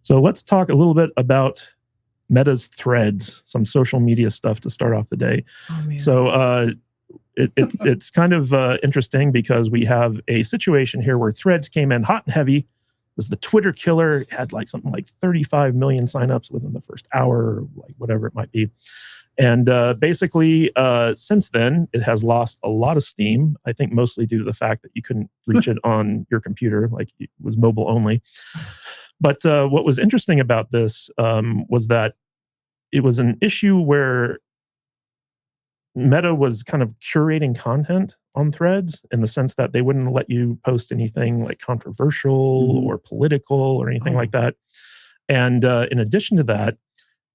So let's talk a little bit about Meta's Threads, some social media stuff to start off the day. Oh, man. So it's kind of interesting because we have a situation here where Threads came in hot and heavy. It was the Twitter killer. It had like something like 35 million signups within the first hour, or like whatever it might be. And basically, since then, it has lost a lot of steam. I think mostly due to the fact that you couldn't reach it on your computer, like it was mobile only. But what was interesting about this was that it was an issue where Meta was kind of curating content on Threads in the sense that they wouldn't let you post anything like controversial or political or anything like that. And in addition to that,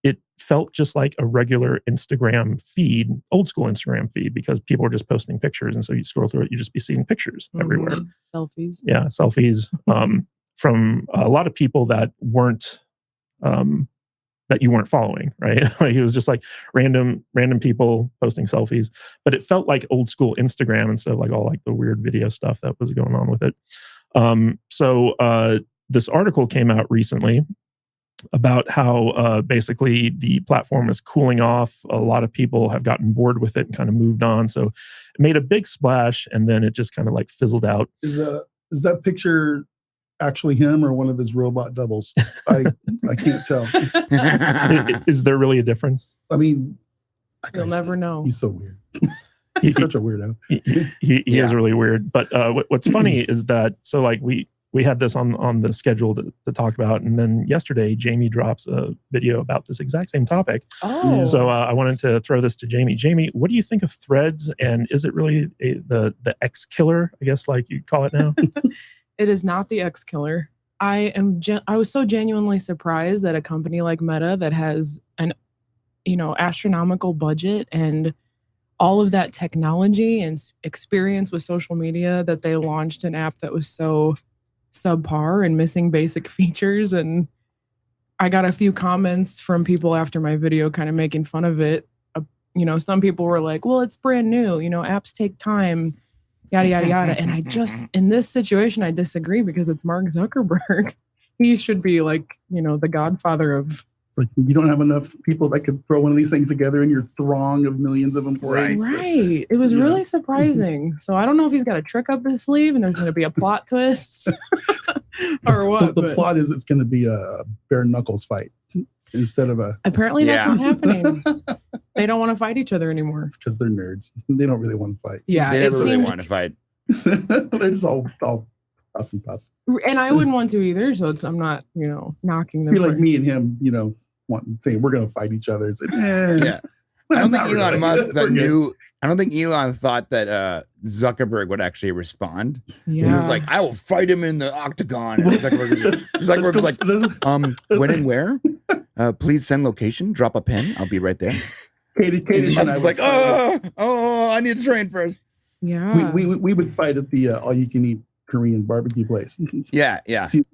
it felt just like a regular Instagram feed, old school Instagram feed, because people were just posting pictures. And so you scroll through it, you just be seeing pictures everywhere. Selfies. Yeah, selfies from a lot of people that weren't that you weren't following, right? Like it was just like random people posting selfies, but it felt like old school Instagram instead of like all like the weird video stuff that was going on with it. So this article came out recently about how basically the platform is cooling off. A lot of people have gotten bored with it and kind of moved on. So it made a big splash and then it just kind of like fizzled out. Is that picture actually him or one of his robot doubles? I can't tell. Is there really a difference? I mean, you'll never know. He's so weird. He's such a weirdo. He is really weird. But what's funny is that, so like we had this on the schedule to talk about. And then yesterday, Jaime drops a video about this exact same topic. Oh. So I wanted to throw this to Jaime. Jaime, what do you think of Threads? And is it really the X killer, I guess, like you call it now? It is not the X killer. I was so genuinely surprised that a company like Meta that has an astronomical budget and all of that technology and experience with social media, that they launched an app that was so subpar and missing basic features. And I got a few comments from people after my video kind of making fun of it. Some people were like, well, it's brand new, apps take time, yada, yada, yada. And I just, in this situation, I disagree because it's Mark Zuckerberg. He should be like, the godfather of. It's like, you don't have enough people that could throw one of these things together in your throng of millions of employees. Right. It was really surprising. So I don't know if he's got a trick up his sleeve and there's going to be a plot twist or what. The plot is it's going to be a bare knuckles fight instead of a. Apparently that's not happening. They don't want to fight each other anymore. It's because they're nerds. They don't really want to fight. Yeah. They never really want to fight. They're just all puff and puff. And I wouldn't want to either. So I'm not, knocking them. Be like me and him, saying we're going to fight each other. It's like, yeah. I don't think Elon Musk knew. I don't think Elon thought that Zuckerberg would actually respond. Yeah. He was like, "I will fight him in the octagon." And Zuckerberg was like, "When and where? Please send location. Drop a pin. I'll be right there." Katie Musk was like, "Oh, I need to train first." Yeah. We would fight at the all-you-can-eat Korean barbecue place. Yeah. It'd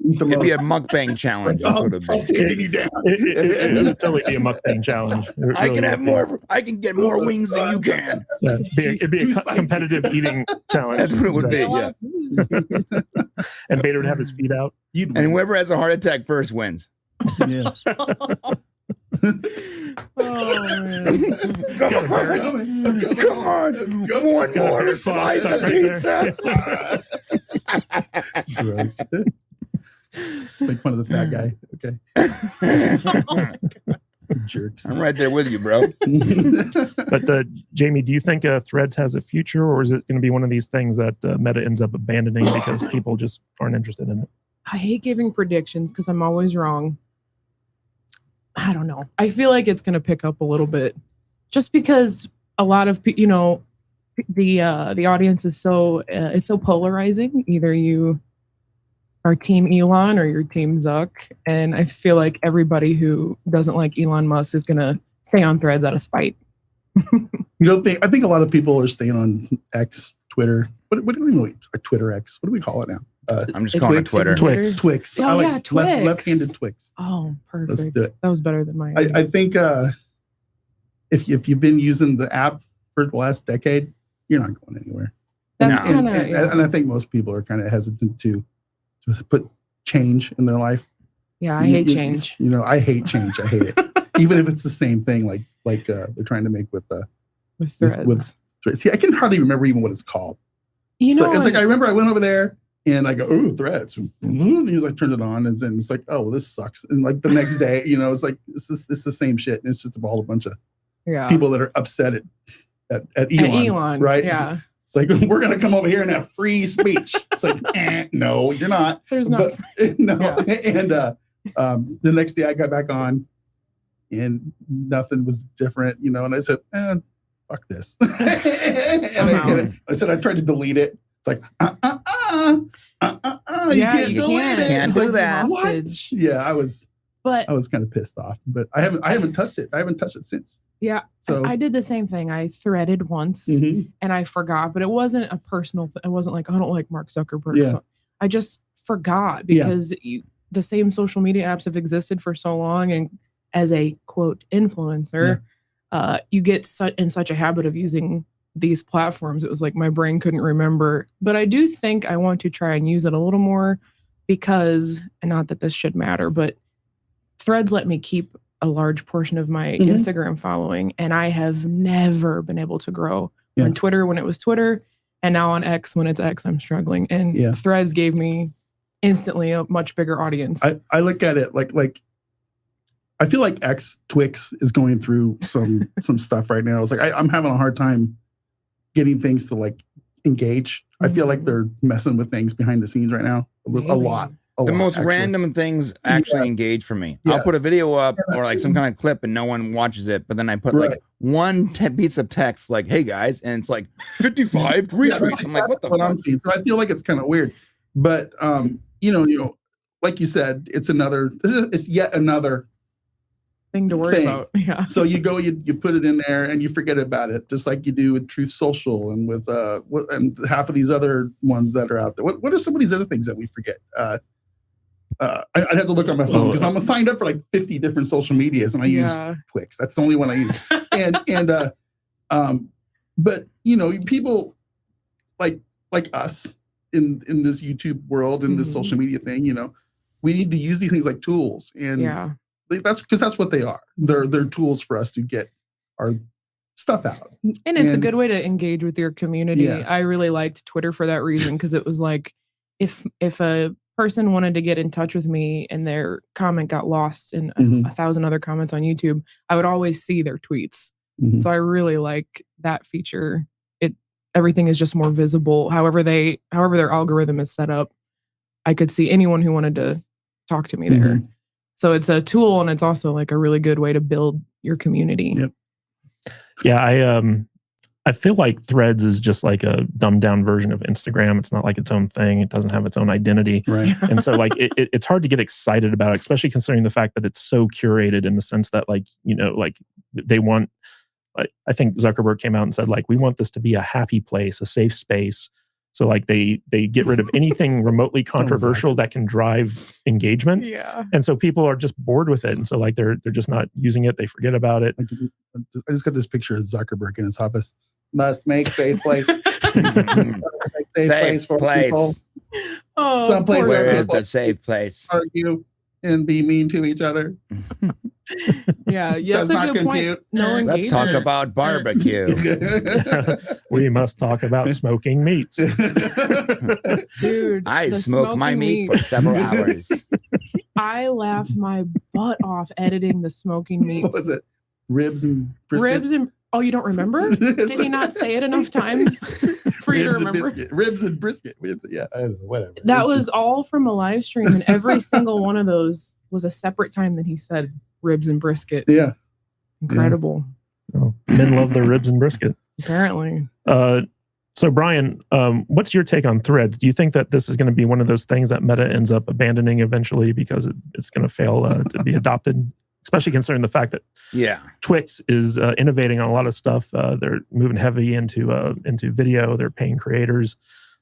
be a mukbang challenge. I'm taking you down. It would totally be a mukbang challenge. I can have more. I can get more wings than you can. Yeah, it'd be a competitive eating challenge. That's what it would be. Yeah. And Bader would have his feet out. And whoever has a heart attack first wins. Yeah. Oh, man. Come on. One more slice of pizza. Gross. Make fun of the fat guy. Okay. Oh my God. Jerks. I'm right there with you, bro. But Jaime, do you think Threads has a future, or is it going to be one of these things that Meta ends up abandoning because people just aren't interested in it? I hate giving predictions because I'm always wrong. I don't know. I feel like it's going to pick up a little bit just because a lot of, the audience is it's so polarizing. Either you are team Elon or you're team Zuck. And I feel like everybody who doesn't like Elon Musk is going to stay on Threads out of spite. I think a lot of people are staying on X, Twitter. What do we know? Twitter X. What do we call it now? I'm just calling it Twitter. Twix. Oh, I like yeah, Twix. left-handed Twix. Oh, perfect. Let's do it. That was better than mine. I think if you've been using the app for the last decade, you're not going anywhere. That's and, kind of, and I think most people are kind of hesitant to put change in their life. Yeah, I hate change. I hate change. I hate it. Even if it's the same thing, like they're trying to make with threads. With threads. See, I can hardly remember even what it's called. It's like I remember I went over there and I go, "Oh, threads." And he was like, "Turn it on," and then it's like, "Oh, well, this sucks." And like the next day, it's like it's the same shit, and it's just about a bunch of people that are upset at Elon, right? Yeah. It's like, we're going to come over here and have free speech. It's like, no, you're not. There's not. No. Yeah. And the next day I got back on and nothing was different, and I said, fuck this. and I said, I tried to delete it. It's like, you can't delete it. Can't do that. What? Yeah, I was kind of pissed off, but I haven't touched it. I haven't touched it since. Yeah. So I did the same thing. I threaded once and I forgot, but it wasn't a personal thing. It wasn't like, I don't like Mark Zuckerberg. Yeah. So I just forgot because the same social media apps have existed for so long. And as a quote influencer, you get in such a habit of using these platforms. It was like my brain couldn't remember, but I do think I want to try and use it a little more because, and not that this should matter, but threads let me keep a large portion of my Instagram following, and I have never been able to grow on Twitter when it was Twitter, and now on X when it's X, I'm struggling. And threads gave me instantly a much bigger audience. I look at it like I feel like Twix is going through some stuff right now. It's like I'm having a hard time getting things to like engage. I feel like they're messing with things behind the scenes right now a lot. The most random things actually engage for me. I'll put a video up or like some kind of clip and no one watches it, but then I put like one piece of text like, "Hey guys," and it's like 55 retweets. I'm like, what the fuck? I'm seeing. So I feel like it's kind of weird, but like you said, it's yet another thing to worry about. Yeah. So you go, you put it in there and you forget about it, just like you do with Truth Social and with and half of these other ones that are out there. What are some of these other things that we forget? I'd have to look on my phone because I'm signed up for like 50 different social medias and I use Twix. That's the only one I use. But people like us in this YouTube world, in this social media thing, we need to use these things like tools, and that's what they are. They're tools for us to get our stuff out. And it's a good way to engage with your community. Yeah. I really liked Twitter for that reason, because it was like if a person wanted to get in touch with me and their comment got lost in 1,000 other comments on YouTube, I would always see their tweets. So I really like that feature. Everything is just more visible. However their algorithm is set up, I could see anyone who wanted to talk to me there. So it's a tool, and it's also like a really good way to build your community. Yep. Yeah, I feel like Threads is just like a dumbed down version of Instagram. It's not like its own thing. It doesn't have its own identity. Right. And so like it's hard to get excited about it, especially considering the fact that it's so curated in the sense that like they want, like, I think Zuckerberg came out and said, like, we want this to be a happy place, a safe space. So like they get rid of anything remotely controversial that can drive engagement. Yeah. And so people are just bored with it. And so like they're just not using it. They forget about it. I just got this picture of Zuckerberg in his office. Must make safe place. Safe place. People. Oh, some place where is the safe place? Argue and be mean to each other. Yeah, does not compute. No, let's talk about barbecue. We must talk about smoking meats. Dude, I smoke my meat for several hours. I laughed my butt off editing the smoking meat. What was it? Ribs and brisket? Oh, you don't remember? Did he not say it enough times for you to remember? Ribs and brisket. Yeah, I don't know, whatever. That was all from a live stream, and every single one of those was a separate time that he said ribs and brisket. Yeah. Incredible. Yeah. Oh, men love their ribs and brisket. Apparently. So Brian, what's your take on Threads? Do you think that this is going to be one of those things that Meta ends up abandoning eventually because it's going to fail to be adopted? Especially considering the fact that Twix is innovating on a lot of stuff. They're moving heavy into video. They're paying creators.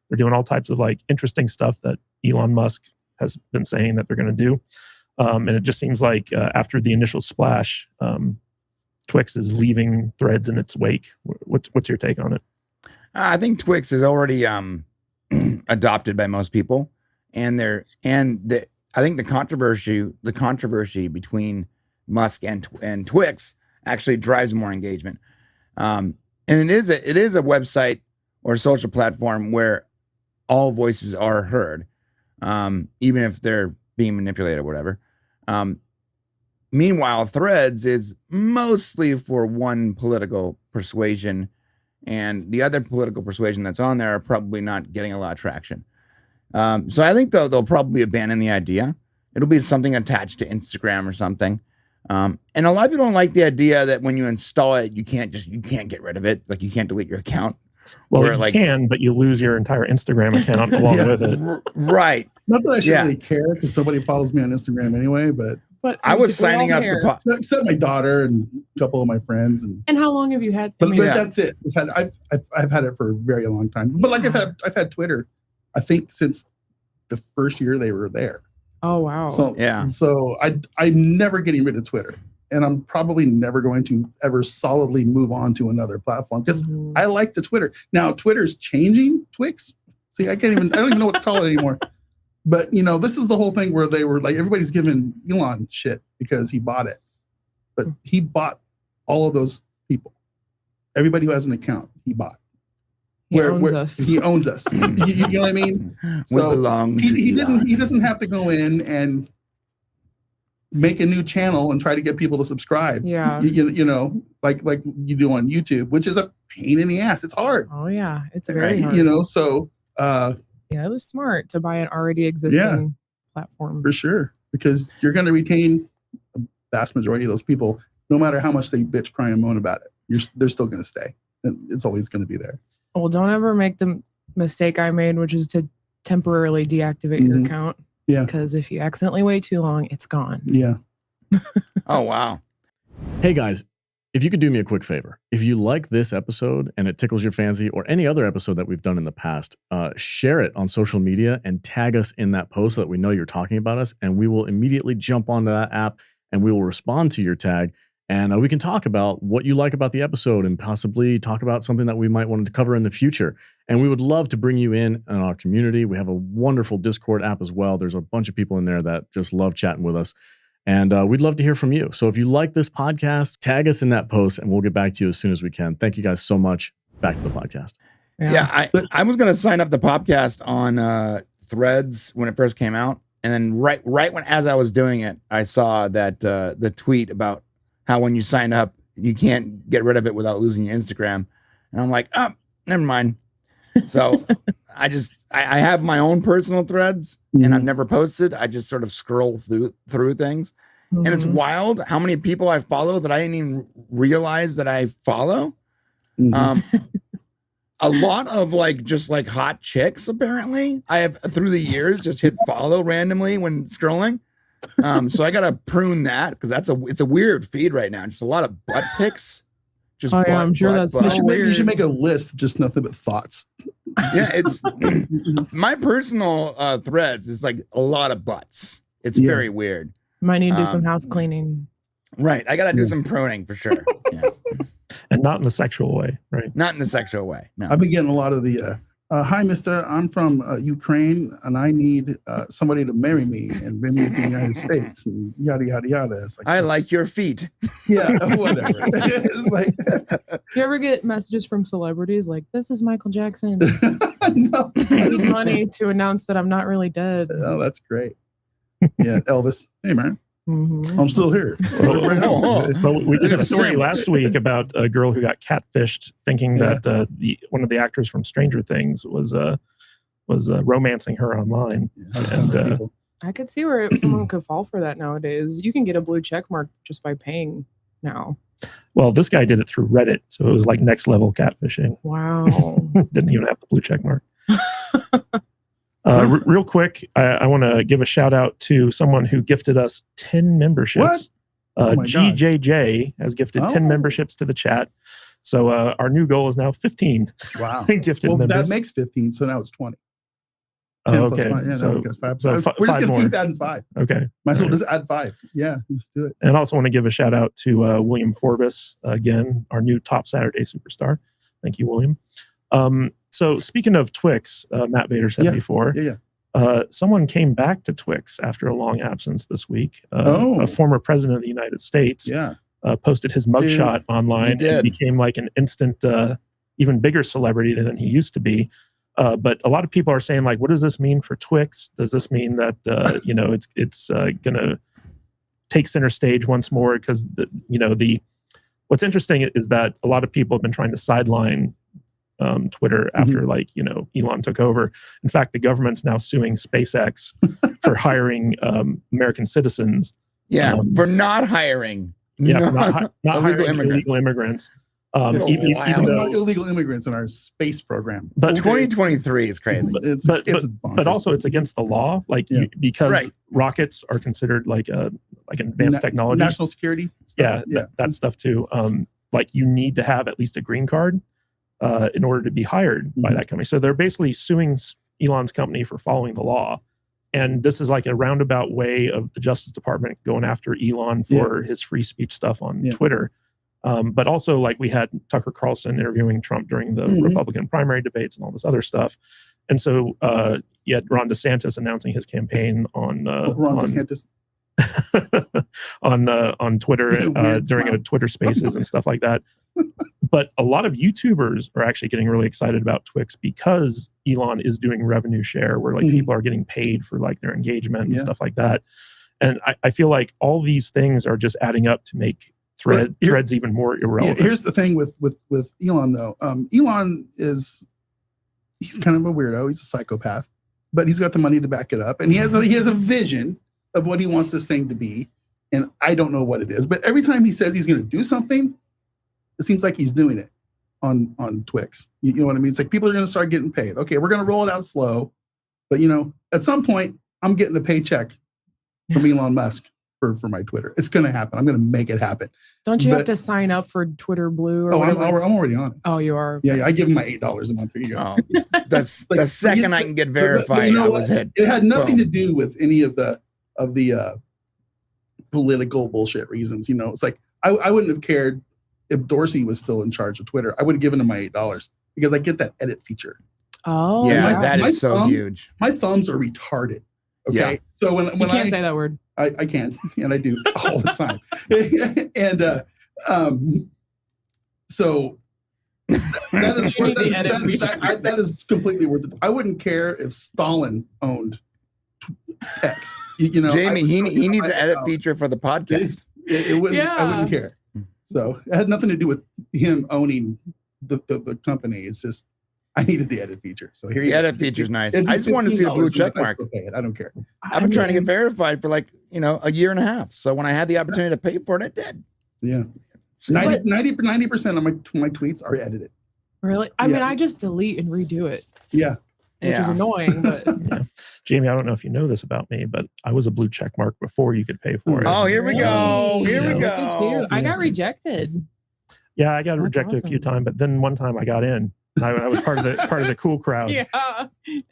They're doing all types of like interesting stuff that Elon Musk has been saying that they're going to do. And it just seems like after the initial splash, Twix is leaving Threads in its wake. What's your take on it? I think Twix is already adopted by most people, and I think the controversy between Musk and Twix actually drives more engagement. And it is a website or a social platform where all voices are heard, even if they're being manipulated or whatever. Meanwhile, Threads is mostly for one political persuasion, and the other political persuasion that's on there are probably not getting a lot of traction. So I think they'll probably abandon the idea. It'll be something attached to Instagram or something. And a lot of people don't like the idea that when you install it, you can't get rid of it. Like you can't delete your account. Well, you can, but you lose your entire Instagram account along with it. Right. Not that I should really care because somebody follows me on Instagram anyway, but I was signing up except my daughter and a couple of my friends. And how long have you had? But that's it. I've had it for a very long time. But like I've had Twitter, I think since the first year they were there. Oh wow. So I'm never getting rid of Twitter. And I'm probably never going to ever solidly move on to another platform because I like the Twitter. Now Twitter's changing Twix. See, I don't even know what to call it anymore. But this is the whole thing where they were like, everybody's giving Elon shit because he bought it. But he bought all of those people. Everybody who has an account, he bought. He owns us. He owns us. You know what I mean? So he doesn't have to go in and make a new channel and try to get people to subscribe. Yeah. Like you do on YouTube, which is a pain in the ass. It's hard. Oh yeah. It's very hard. So it was smart to buy an already existing platform. For sure. Because you're going to retain a vast majority of those people, no matter how much they bitch, cry, and moan about it. They're still going to stay. And it's always going to be there. Well, don't ever make the mistake I made, which is to temporarily deactivate your account. Yeah. Because if you accidentally wait too long, it's gone. Yeah. Oh, wow. Hey, guys, if you could do me a quick favor, if you like this episode and it tickles your fancy or any other episode that we've done in the past, share it on social media and tag us in that post so that we know you're talking about us. And we will immediately jump onto that app and we will respond to your tag. And we can talk about what you like about the episode and possibly talk about something that we might want to cover in the future. And we would love to bring you in our community. We have a wonderful Discord app as well. There's a bunch of people in there that just love chatting with us. And we'd love to hear from you. So if you like this podcast, tag us in that post and we'll get back to you as soon as we can. Thank you guys so much. Back to the podcast. Yeah, I was going to sign up the podcast on Threads when it first came out. And then right when as I was doing it, I saw that the tweet about how when you sign up, you can't get rid of it without losing your Instagram. And I'm like, oh, never mind. So I have my own personal Threads and I've never posted. I just sort of scroll through things. And it's wild how many people I follow that I didn't even realize that I follow. A lot of just hot chicks, apparently. I have through the years just hit follow randomly when scrolling. So I gotta prune that because it's a weird feed right now. Just a lot of butt pics. Just I'm sure that's so weird. You should make a list of just nothing but thoughts. Yeah, it's my personal Threads is like a lot of butts. It's very weird. Might need to do some house cleaning. Right, I gotta do some pruning for sure. Yeah. And not in the sexual way, right? Not in the sexual way. No. I've been getting a lot of the hi, mister, I'm from Ukraine and I need somebody to marry me and bring me to the United States and yada, yada, yada. It's like, I like your feet. Yeah, whatever. It's like, you ever get messages from celebrities like, this is Michael Jackson? No. It's money to announce that I'm not really dead. Oh, that's great. Yeah, Elvis. Hey, man. I'm still here. But we did a story last week about a girl who got catfished, thinking that one of the actors from Stranger Things was romancing her online. And I could see where someone could fall for that nowadays. You can get a blue check mark just by paying now. Well, this guy did it through Reddit, so it was like next level catfishing. Wow! Didn't even have the blue check mark. Real quick, I want to give a shout out to someone who gifted us 10 memberships. GJJ has gifted 10 memberships to the chat. So our new goal is now 15. Wow. Gifted members. That makes 15, so now it's 20. 10 okay. Yeah, so, five. So we're just going to more. keep adding 5. Okay. Might as well just add 5. Yeah, let's do it. And I also want to give a shout out to William Forbes, again, our new Top Saturday superstar. Thank you, William. So speaking of Twix, Matt Vader said before, someone came back to Twix after a long absence this week. A former president of the United States posted his mugshot online and became like an instant, even bigger celebrity than he used to be. But a lot of people are saying, like, what does this mean for Twix? Does this mean that it's going to take center stage once more? Because what's interesting is that a lot of people have been trying to sideline Twitter after Elon took over. In fact, the government's now suing SpaceX for hiring American citizens. For not hiring. For not hiring illegal immigrants. Even though illegal immigrants in our space program. But 2023 is crazy. But also it's against the law, because rockets are considered like an advanced technology. National security stuff. That stuff too. Like you need to have at least a green card in order to be hired by that company. So they're basically suing Elon's company for following the law. And this is like a roundabout way of the Justice Department going after Elon for his free speech stuff on Twitter. But also, like, we had Tucker Carlson interviewing Trump during the Republican primary debates and all this other stuff. And so you had Ron DeSantis announcing his campaign on DeSantis. on Twitter during a Twitter Spaces and stuff like that. But a lot of YouTubers are actually getting really excited about Twix because Elon is doing revenue share where like people are getting paid for like their engagement and stuff like that. And I feel like all these things are just adding up to make Threads even more irrelevant. Here's the thing with Elon though. Elon he's kind of a weirdo. He's a psychopath, but he's got the money to back it up, and he has a vision of what he wants this thing to be. And I don't know what it is, but every time he says he's going to do something, it seems like he's doing it on Twix. You know what I mean? It's like people are going to start getting paid. Okay, we're going to roll it out slow, but at some point, I'm getting a paycheck from Elon Musk for my Twitter. It's going to happen. I'm going to make it happen. Don't you have to sign up for Twitter Blue? Or I'm already on it. Oh, you are? Yeah, I give him my $8 a month. Here you go. That's the second I can get verified. I was hit. It had nothing to do with any of the political bullshit reasons. It's like I wouldn't have cared if Dorsey was still in charge of Twitter. I would have given him my $8 because I get that edit feature. Oh, yeah, that is so huge. My thumbs are retarded. Okay, so when you can't say that word. I can, and I do all the time. And so that is completely worth it. I wouldn't care if Stalin owned X. Jamie, he needs an edit feature for the podcast. It wouldn't. Yeah. I wouldn't care. So it had nothing to do with him owning the company. It's just I needed the edit feature. So here, the edit feature's nice. I just wanted to see the blue check mark. I don't care. I've been trying to get verified for like a year and a half. So when I had the opportunity to pay for it, I did. Yeah, 90% of my tweets are edited. Really? I mean, I just delete and redo it. Yeah, which is annoying. But Jamie, I don't know if you know this about me, but I was a blue check mark before you could pay for it. Oh, here we go. Here we go. I got rejected. Yeah, I got rejected a few times, but then one time I got in. I was part of the cool crowd. Yeah,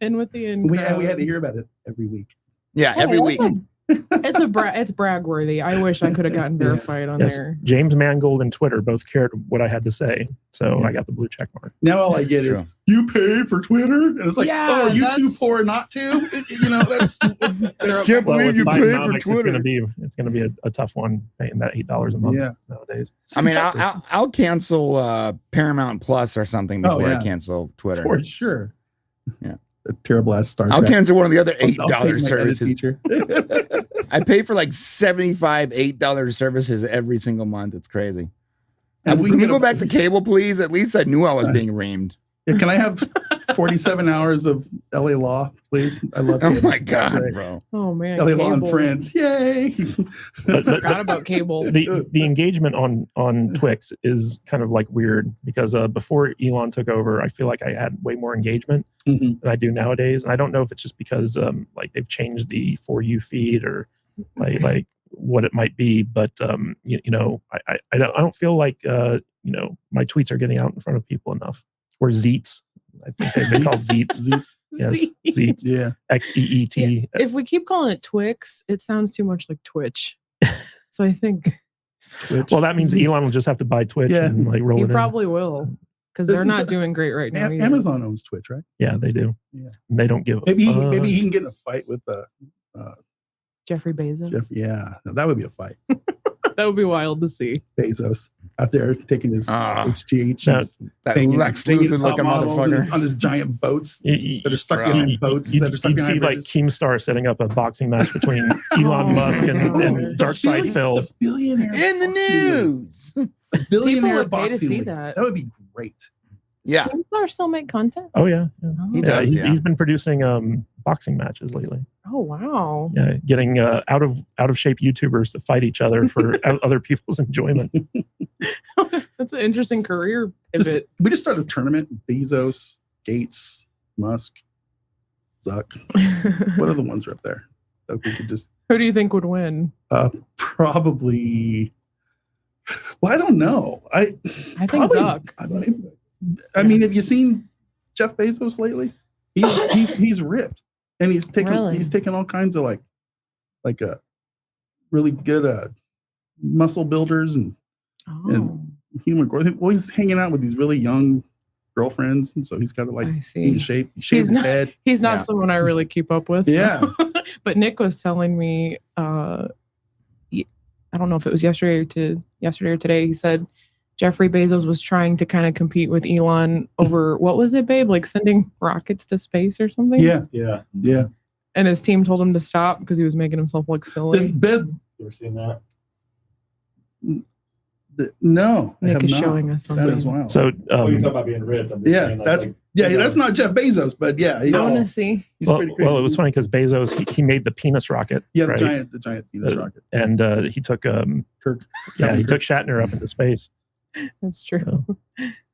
and with the we had to hear about it every week. Yeah, every week. It's brag worthy. I wish I could have gotten verified on there. James Mangold and Twitter both cared what I had to say, so I got the blue check mark. Now all I get is you pay for Twitter, and it's like, are you too poor not to? That's. Can't believe you pay for Twitter. It's gonna be a tough one paying that $8 a month nowadays. I mean, I'll cancel Paramount Plus or something before I cancel Twitter for sure. Yeah. A terrible ass Star Trek. I'll cancel one of the other $8 services. I pay for like 75 $8 services every single month. It's crazy. And can we go back to cable, please? At least I knew I was being reamed. Yeah, can I have 47 hours of LA Law, please? I love cable. Oh my God, bro. Oh man. LA Law and Friends. Yay. But forgot about cable. The engagement on Twix is kind of like weird because before Elon took over, I feel like I had way more engagement than I do nowadays. And I don't know if it's just because like they've changed the For You feed or like what it might be, but I don't feel like my tweets are getting out in front of people enough. Or Zeets. I think they call Zeets. Zeets. Yes. Zeets. Yeah. XEET. Yeah. If we keep calling it Twix, it sounds too much like Twitch. So I think Twitch. Well, that means Elon will just have to buy Twitch and like roll it in. He probably will. because they're not doing great right now. Amazon owns Twitch, right? Yeah, they do. Yeah, and they don't give. Maybe he can get in a fight with Jeffrey Bezos. Yeah, that would be a fight. That would be wild to see. Bezos out there taking his HGH. That Lex Luthor looking motherfucker on his giant boats that are stuck in boats. You'd see like Keemstar setting up a boxing match between Elon Musk and Darkside Phil. The billionaire in the news. The billionaire People would pay to boxing see league. that. That would be great. Yeah. Does Keemstar still make content? Oh yeah, He does. He's been producing boxing matches lately. Oh wow. Yeah, getting out of shape YouTubers to fight each other for other people's enjoyment. That's an interesting career pivot. We just started a tournament. Bezos, Gates, Musk, Zuck. What are the ones up there that we could just? Who do you think would win? Probably. Well, I don't know. I think Zuck. I mean, have you seen Jeff Bezos lately? He's ripped, and he's taken all kinds of like a really good muscle builders and human growth. Well, he's hanging out with these really young girlfriends, and so he's got to be in shape. He shaves his head. He's not someone I really keep up with. Yeah, so. But Nick was telling me, I don't know if it was yesterday or today. He said Jeffrey Bezos was trying to kind of compete with Elon over what was it, babe? Like sending rockets to space or something? Yeah. And his team told him to stop because he was making himself look silly. You ever seen that? No, Nick is showing us something. That is wild. So you're talking about being ripped. I'm just saying, that's not Jeff Bezos, but yeah, I want to see. He's pretty crazy. Well, it was funny because Bezos he made the penis rocket. Yeah, right? the giant penis rocket. And he took Kirk. he took Shatner up into space. That's true.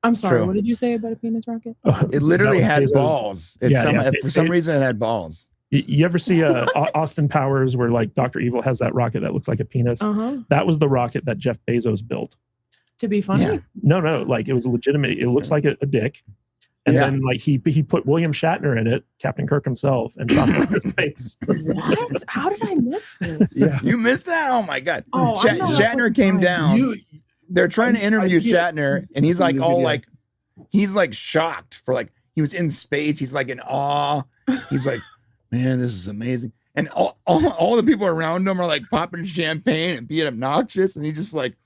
I'm sorry. What did you say about a penis rocket? It literally had balls. For some reason, it had balls. You ever see Austin Powers where like Dr. Evil has that rocket that looks like a penis? That was the rocket that Jeff Bezos built. To be funny? Yeah. No, like it was legitimate. It looks like a dick. And then like he put William Shatner in it, Captain Kirk himself, and shot him in his face. What? How did I miss this? Yeah. You missed that? Oh my God. Oh, Shatner came down. They're trying to interview Shatner, and he's like all like, he's like shocked for like, he was in space. He's like in awe. He's like, man, this is amazing. And all the people around him are like popping champagne and being obnoxious. And he's just like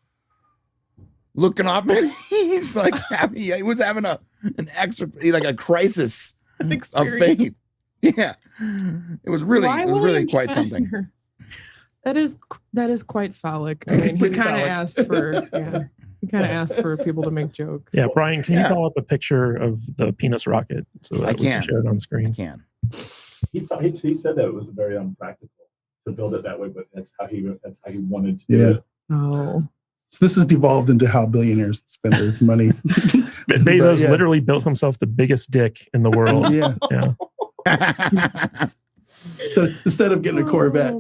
looking off. And he's like happy. He was having an a crisis of faith. Yeah. It was really quite something. That is quite phallic. I mean, he kind of asked for people to make jokes. Yeah, Brian, can you call up a picture of the penis rocket so that we can share it on screen? I can. He said that it was very unpractical to build it that way, but that's how he wanted to do it. Oh. So this has devolved into how billionaires spend their money. Bezos literally built himself the biggest dick in the world. Yeah. Instead of getting a Corvette,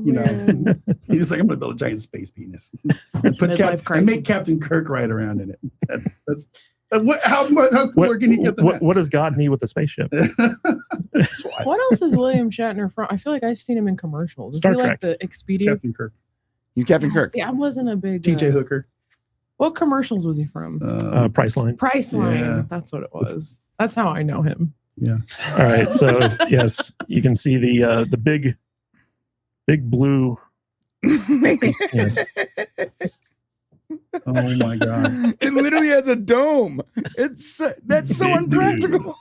he's just like, I'm going to build a giant space penis and make Captain Kirk ride around in it. How cool can you get that? What does God need with the spaceship? What else is William Shatner from? I feel like I've seen him in commercials. Star Is he Trek. like the Expedia? Captain Kirk. He's Captain Kirk. See, I wasn't a big TJ Hooker. What commercials was he from? Priceline. Priceline. Yeah. That's what it was. That's how I know him. Yeah. All right. So yes, you can see the big blue. Yes. Oh my God! It literally has a dome. That's so unpractical.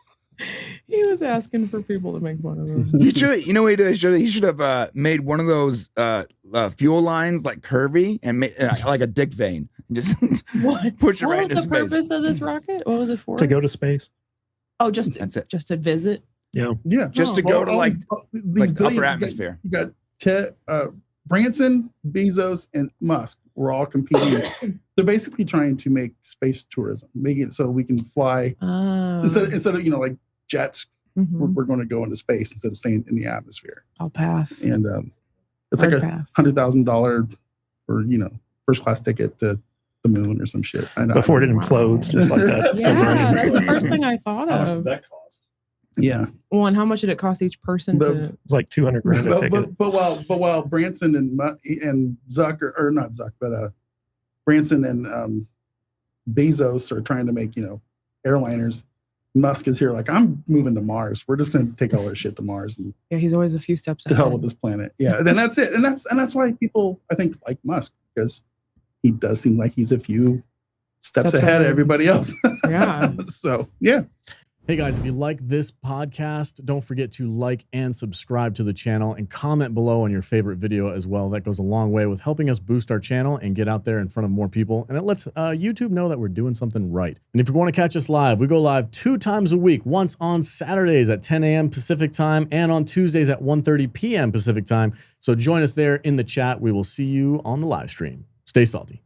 He was asking for people to make fun of him. He should. You know what he did? He should have made one of those fuel lines like curvy and made like a dick vein. Just push it right in his face. What was the purpose of this rocket? What was it for? To go to space. Oh, just to visit. Yeah. Just to go to like the upper atmosphere. You got Branson, Bezos, and Musk. We're all competing. They're basically trying to make space tourism, make it so we can fly instead of like jets. Mm-hmm. We're going to go into space instead of staying in the atmosphere. I'll pass. And it's like $100,000 for first class ticket to the moon or some shit. I know. Before it implodes, just like that. Yeah, that's the first thing I thought How of. much did that cost? Yeah. Well, and how much did it cost each person to? It's like $200,000 a ticket. But while Branson and Zuck or not Zuck, but Branson and Bezos are trying to make airliners. Musk is here like, I'm moving to Mars. We're just going to take all our shit to Mars and Yeah, he's always a few steps to ahead. hell with this planet. Yeah, then that's it. And that's why people, I think, like Musk, because he does seem like he's a few steps ahead of everybody else. Yeah. So, yeah. Hey guys, if you like this podcast, don't forget to like and subscribe to the channel and comment below on your favorite video as well. That goes a long way with helping us boost our channel and get out there in front of more people. And it lets YouTube know that we're doing something right. And if you want to catch us live, we go live 2 times a week, once on Saturdays at 10 a.m. Pacific time and on Tuesdays at 1:30 p.m. Pacific time. So join us there in the chat. We will see you on the live stream. Stay salty.